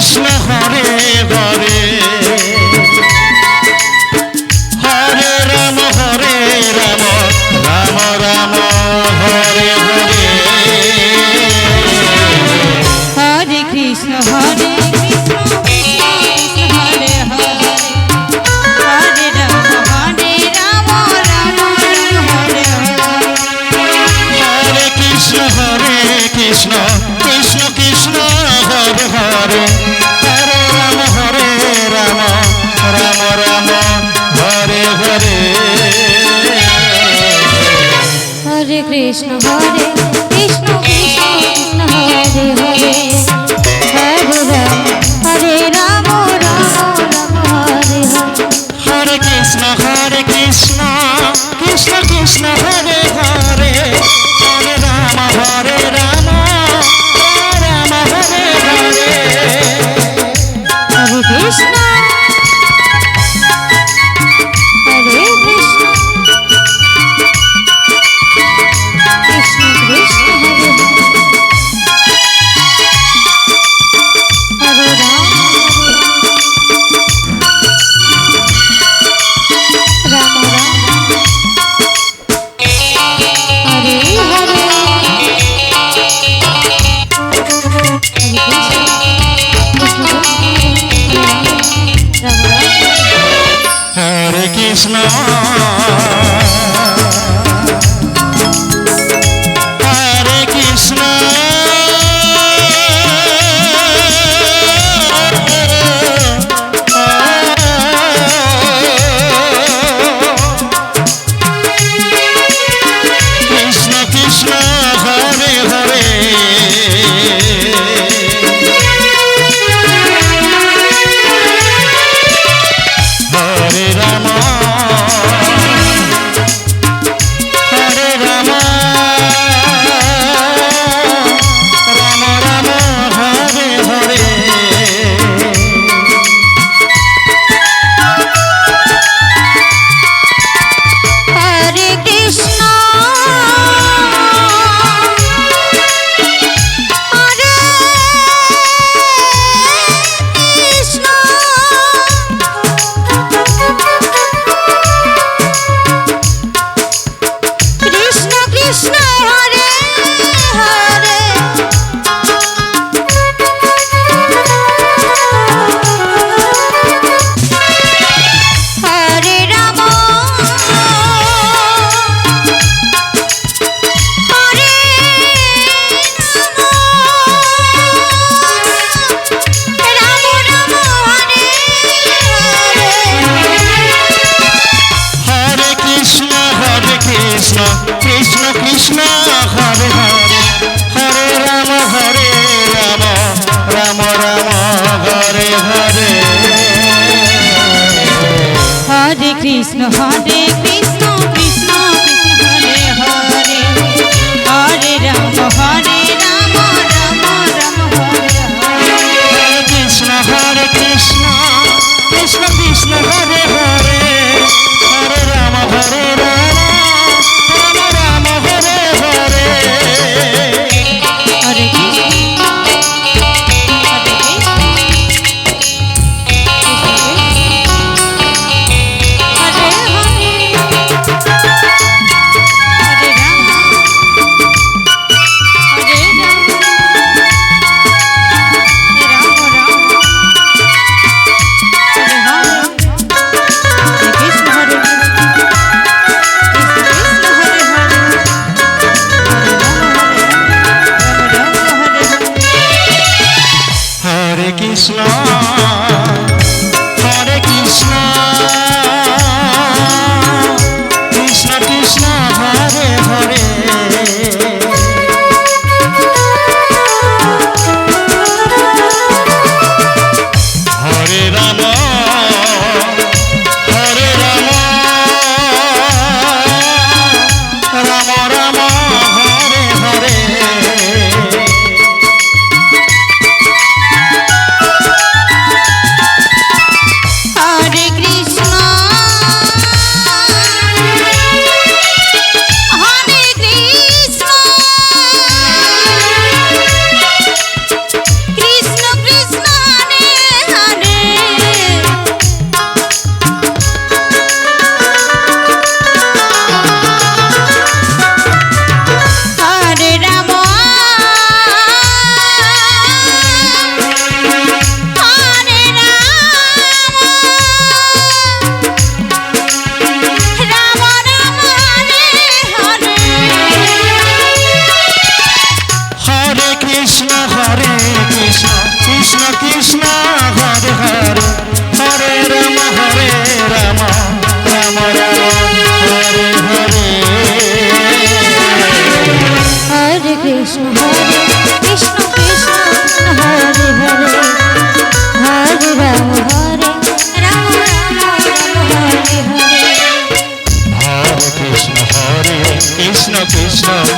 Krishna Hare Hare Hare Ram Ram Ram Hare Hare Hare Krishna Hare Krishna Krishna Hare Hare Hare Ram Ram Hare Hare Hare Krishna Krishna Krishna Hare Hare Hare Ram Ram Ram Hare Hare Hare Krishna Krishna Krishna Hare Hare Hare Ram Ram Hare Hare Hare Krishna Krishna Krishna Hare Hare Hare Ram Ram Hare Hare Hare Krishna Hare Krishna Krishna Krishna Hare Hare Ram Ram Hare Hare Hare Krishna Hare Krishna Krishna Krishna Hare Hare Hare Ram Ram Ram Hare Hare Hare Krishna Hare Krishna Krishna Krishna Hare Hare Hare Ram Hare Ram Ram Hare Hare Krishna Krishna Krishna Hare Hare Hare Ram Ram Hare Hare Hare Krishna Krishna Krishna Hare Hare Hare Ram Ram Ram Hare Hare Hare Krishna Krishna Krishna Hare Hare Hare Ram Ram Hare Hare Hare Krishna Hare Krishna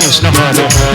Krishna Hare Hare